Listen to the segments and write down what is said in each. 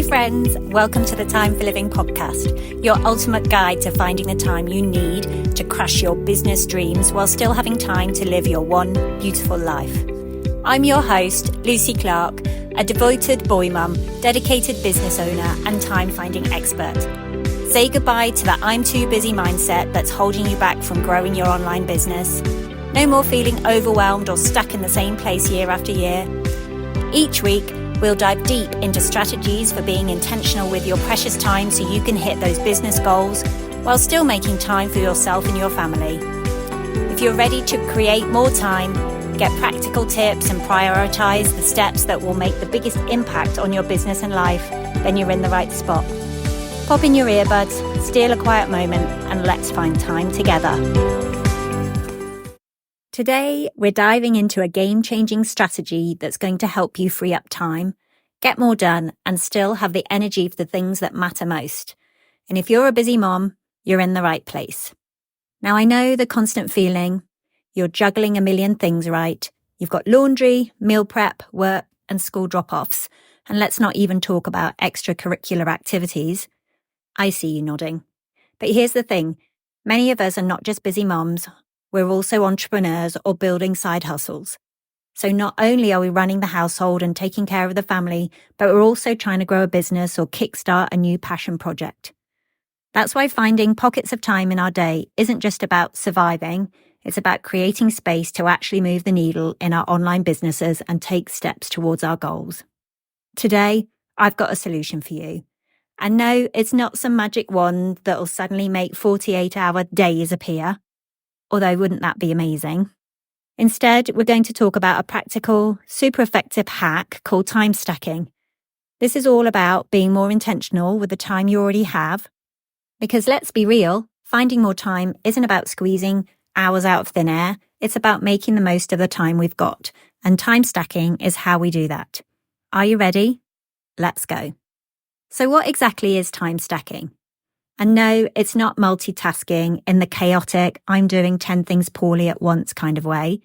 friends, welcome to the Time for Living podcast, your ultimate guide to finding the time you need to crush your business dreams while still having time to live your one beautiful life. I'm your host, Lucy Clark, a devoted boy mum, dedicated business owner and time-finding expert. Say goodbye to the I'm too busy mindset that's holding you back from growing your online business. No more feeling overwhelmed or stuck in the same place year after year. Each week, we'll dive deep into strategies for being intentional with your precious time so you can hit those business goals while still making time for yourself and your family. If you're ready to create more time, get practical tips and prioritize the steps that will make the biggest impact on your business and life, then you're in the right spot. Pop in your earbuds, steal a quiet moment, and let's find time together. Today, we're diving into a game-changing strategy that's going to help you free up time, get more done, and still have the energy for the things that matter most. And if you're a busy mom, you're in the right place. Now, I know the constant feeling, you're juggling a million things, right? You've got laundry, meal prep, work, and school drop-offs. And let's not even talk about extracurricular activities. I see you nodding. But here's the thing. Many of us are not just busy moms. We're also entrepreneurs or building side hustles. So not only are we running the household and taking care of the family, but we're also trying to grow a business or kickstart a new passion project. That's why finding pockets of time in our day isn't just about surviving. It's about creating space to actually move the needle in our online businesses and take steps towards our goals. Today, I've got a solution for you. And no, it's not some magic wand that'll suddenly make 48-hour days appear. Although wouldn't that be amazing? Instead, we're going to talk about a practical, super effective hack called time stacking. This is all about being more intentional with the time you already have. Because let's be real, finding more time isn't about squeezing hours out of thin air. It's about making the most of the time we've got. And time stacking is how we do that. Are you ready? Let's go. So what exactly is time stacking? And no, it's not multitasking in the chaotic, I'm doing 10 things poorly at once kind of way.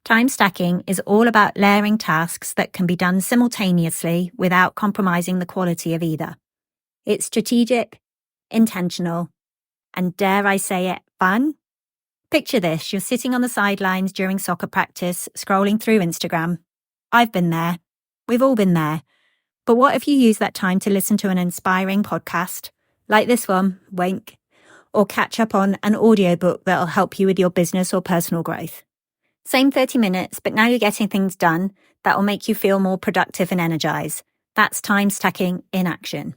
Time stacking is all about layering tasks that can be done simultaneously without compromising the quality of either. It's strategic, intentional, and dare I say it, fun? Picture this, you're sitting on the sidelines during soccer practice, scrolling through Instagram. I've been there. We've all been there. But what if you use that time to listen to an inspiring podcast? Like this one, wink, or catch up on an audiobook that'll help you with your business or personal growth. Same 30 minutes, but now you're getting things done that will make you feel more productive and energized. That's time stacking in action.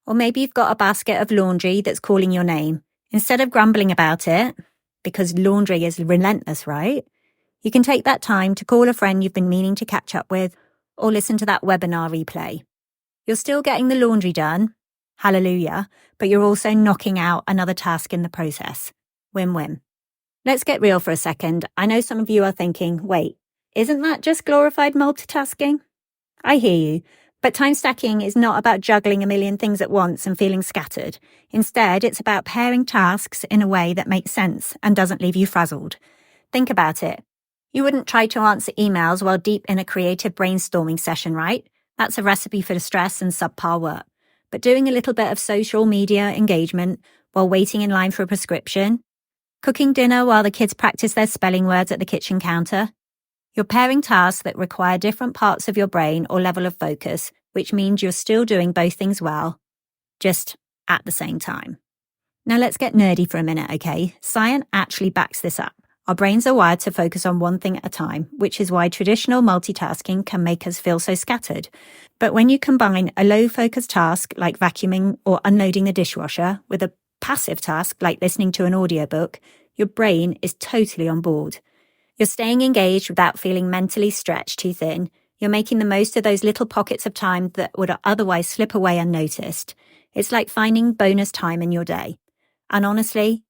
Or maybe you've got a basket of laundry that's calling your name. Instead of grumbling about it, because laundry is relentless, right? You can take that time to call a friend you've been meaning to catch up with or listen to that webinar replay. You're still getting the laundry done. Hallelujah, but you're also knocking out another task in the process. Win-win. Let's get real for a second. I know some of you are thinking, wait, isn't that just glorified multitasking? I hear you, but time stacking is not about juggling a million things at once and feeling scattered. Instead, it's about pairing tasks in a way that makes sense and doesn't leave you frazzled. Think about it. You wouldn't try to answer emails while deep in a creative brainstorming session, right? That's a recipe for stress and subpar work. But doing a little bit of social media engagement while waiting in line for a prescription, cooking dinner while the kids practice their spelling words at the kitchen counter, you're pairing tasks that require different parts of your brain or level of focus, which means you're still doing both things well, just at the same time. Now let's get nerdy for a minute, okay? Science actually backs this up. Our brains are wired to focus on one thing at a time, which is why traditional multitasking can make us feel so scattered. But when you combine a low-focus task like vacuuming or unloading the dishwasher with a passive task like listening to an audiobook, your brain is totally on board. You're staying engaged without feeling mentally stretched too thin. You're making the most of those little pockets of time that would otherwise slip away unnoticed. It's like finding bonus time in your day. And honestly,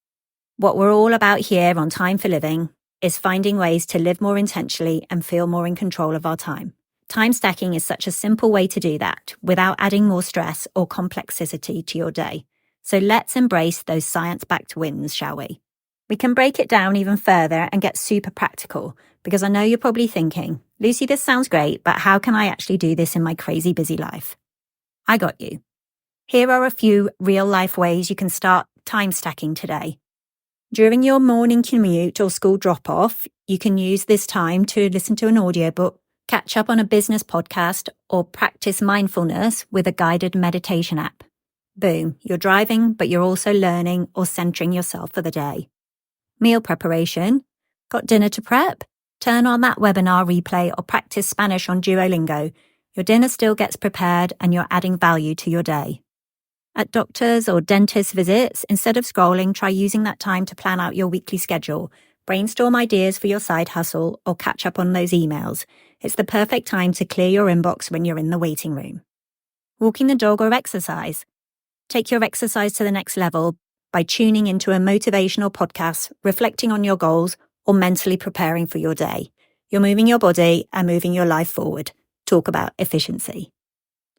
what we're all about here on Time for Living is finding ways to live more intentionally and feel more in control of our time. Time stacking is such a simple way to do that without adding more stress or complexity to your day. So let's embrace those science-backed wins, shall we? We can break it down even further and get super practical, because I know you're probably thinking, Lucy, this sounds great, but how can I actually do this in my crazy busy life? I got you. Here are a few real-life ways you can start time stacking today. During your morning commute or school drop-off, you can use this time to listen to an audiobook, catch up on a business podcast, or practice mindfulness with a guided meditation app. Boom, you're driving, but you're also learning or centering yourself for the day. Meal preparation. Got dinner to prep? Turn on that webinar replay or practice Spanish on Duolingo. Your dinner still gets prepared and you're adding value to your day. At doctors or dentist visits, instead of scrolling, try using that time to plan out your weekly schedule, brainstorm ideas for your side hustle, or catch up on those emails. It's the perfect time to clear your inbox when you're in the waiting room. Walking the dog or exercise. Take your exercise to the next level by tuning into a motivational podcast, reflecting on your goals, or mentally preparing for your day. You're moving your body and moving your life forward. Talk about efficiency.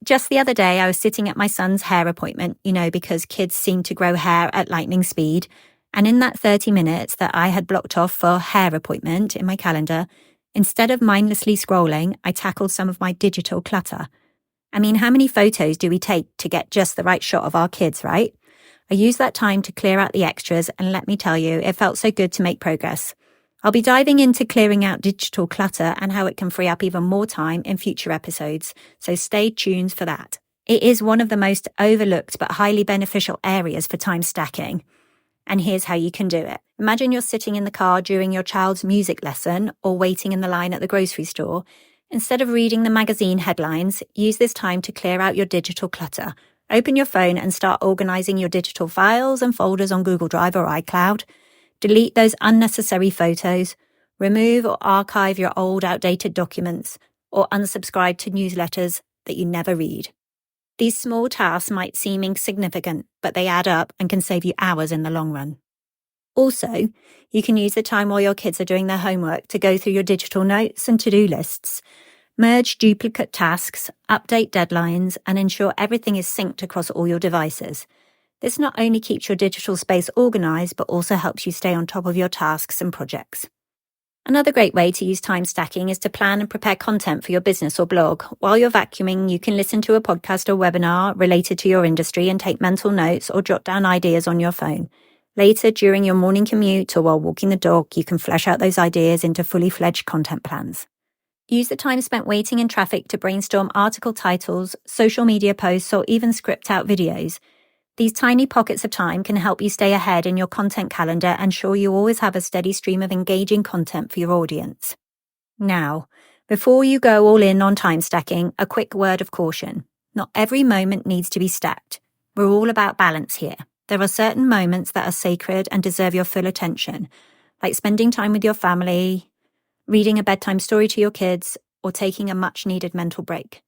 Just the other day, I was sitting at my son's hair appointment, because kids seem to grow hair at lightning speed. And in that 30 minutes that I had blocked off for hair appointment in my calendar, instead of mindlessly scrolling, I tackled some of my digital clutter. I mean, how many photos do we take to get just the right shot of our kids, right? I used that time to clear out the extras, and let me tell you, it felt so good to make progress. I'll be diving into clearing out digital clutter and how it can free up even more time in future episodes, so stay tuned for that. It is one of the most overlooked but highly beneficial areas for time stacking. And here's how you can do it. Imagine you're sitting in the car during your child's music lesson or waiting in the line at the grocery store. Instead of reading the magazine headlines, use this time to clear out your digital clutter. Open your phone and start organizing your digital files and folders on Google Drive or iCloud. Delete those unnecessary photos, remove or archive your old outdated documents, or unsubscribe to newsletters that you never read. These small tasks might seem insignificant, but they add up and can save you hours in the long run. Also, you can use the time while your kids are doing their homework to go through your digital notes and to-do lists. Merge duplicate tasks, update deadlines, and ensure everything is synced across all your devices. This not only keeps your digital space organized, but also helps you stay on top of your tasks and projects. Another great way to use time stacking is to plan and prepare content for your business or blog. While you're vacuuming, you can listen to a podcast or webinar related to your industry and take mental notes or jot down ideas on your phone. Later, during your morning commute or while walking the dog, you can flesh out those ideas into fully fledged content plans. Use the time spent waiting in traffic to brainstorm article titles, social media posts, or even script out videos. These tiny pockets of time can help you stay ahead in your content calendar and ensure you always have a steady stream of engaging content for your audience. Now, before you go all in on time stacking, a quick word of caution. Not every moment needs to be stacked. We're all about balance here. There are certain moments that are sacred and deserve your full attention, like spending time with your family, reading a bedtime story to your kids, or taking a much-needed mental break.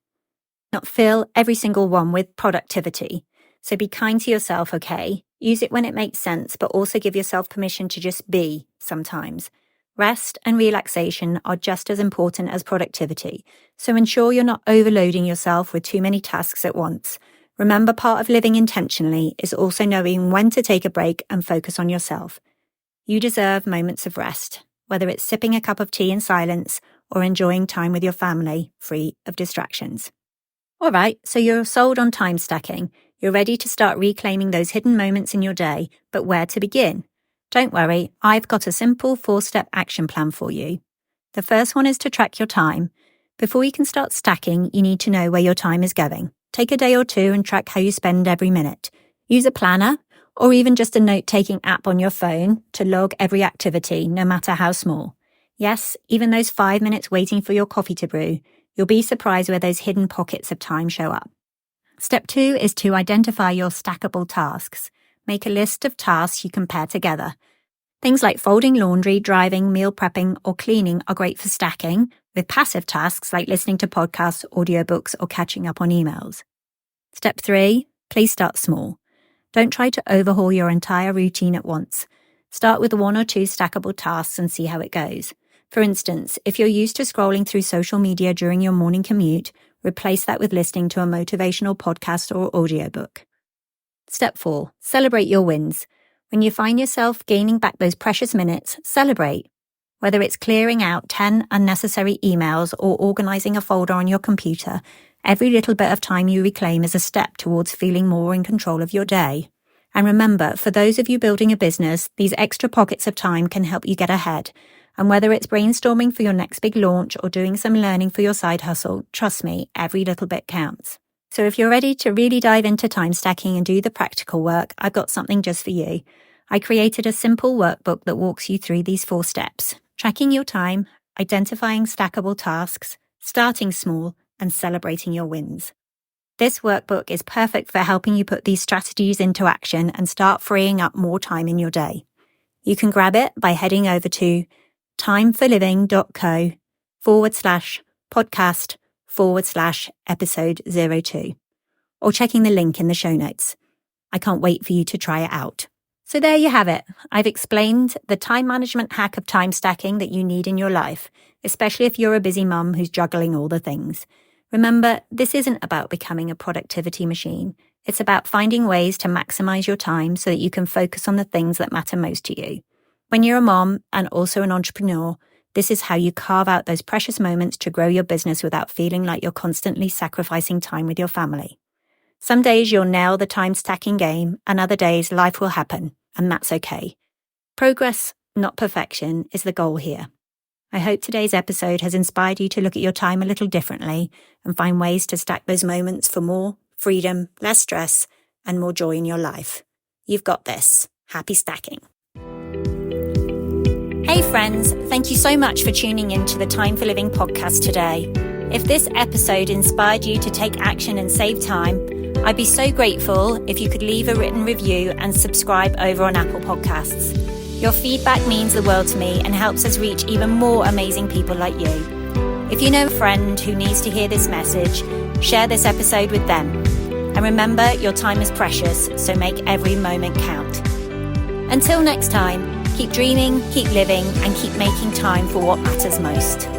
Not fill every single one with productivity. So be kind to yourself, okay? Use it when it makes sense, but also give yourself permission to just be sometimes. Rest and relaxation are just as important as productivity, so ensure you're not overloading yourself with too many tasks at once. Remember, part of living intentionally is also knowing when to take a break and focus on yourself. You deserve moments of rest, whether it's sipping a cup of tea in silence or enjoying time with your family, free of distractions. All right, so you're sold on time stacking. You're ready to start reclaiming those hidden moments in your day, but where to begin? Don't worry, I've got a simple 4-step action plan for you. The first one is to track your time. Before you can start stacking, you need to know where your time is going. Take a day or two and track how you spend every minute. Use a planner or even just a note-taking app on your phone to log every activity, no matter how small. Yes, even those 5 minutes waiting for your coffee to brew. You'll be surprised where those hidden pockets of time show up. Step 2 is to identify your stackable tasks. Make a list of tasks you can pair together. Things like folding laundry, driving, meal prepping, or cleaning are great for stacking, with passive tasks like listening to podcasts, audiobooks, or catching up on emails. Step 3, please start small. Don't try to overhaul your entire routine at once. Start with 1 or 2 stackable tasks and see how it goes. For instance, if you're used to scrolling through social media during your morning commute, replace that with listening to a motivational podcast or audiobook. Step 4, celebrate your wins. When you find yourself gaining back those precious minutes, celebrate. Whether it's clearing out 10 unnecessary emails or organizing a folder on your computer, Every little bit of time you reclaim is a step towards feeling more in control of your day. And remember, for those of you building a business, these extra pockets of time can help you get ahead. And whether it's brainstorming for your next big launch or doing some learning for your side hustle, trust me, every little bit counts. So if you're ready to really dive into time stacking and do the practical work, I've got something just for you. I created a simple workbook that walks you through these 4 steps: tracking your time, identifying stackable tasks, starting small, and celebrating your wins. This workbook is perfect for helping you put these strategies into action and start freeing up more time in your day. You can grab it by heading over to timeforliving.co/podcast/episode 02 or checking the link in the show notes. I can't wait for you to try it out. So there you have it. I've explained the time management hack of time stacking that you need in your life, especially if you're a busy mum who's juggling all the things. Remember, this isn't about becoming a productivity machine. It's about finding ways to maximize your time so that you can focus on the things that matter most to you. When you're a mom and also an entrepreneur, this is how you carve out those precious moments to grow your business without feeling like you're constantly sacrificing time with your family. Some days you'll nail the time stacking game, and other days life will happen, and that's okay. Progress, not perfection, is the goal here. I hope today's episode has inspired you to look at your time a little differently and find ways to stack those moments for more freedom, less stress, and more joy in your life. You've got this. Happy stacking. Hey friends, thank you so much for tuning in to the Time for Living podcast today. If this episode inspired you to take action and save time, I'd be so grateful if you could leave a written review and subscribe over on Apple Podcasts. Your feedback means the world to me and helps us reach even more amazing people like you. If you know a friend who needs to hear this message, share this episode with them. And remember, your time is precious, so make every moment count. Until next time, keep dreaming, keep living, and keep making time for what matters most.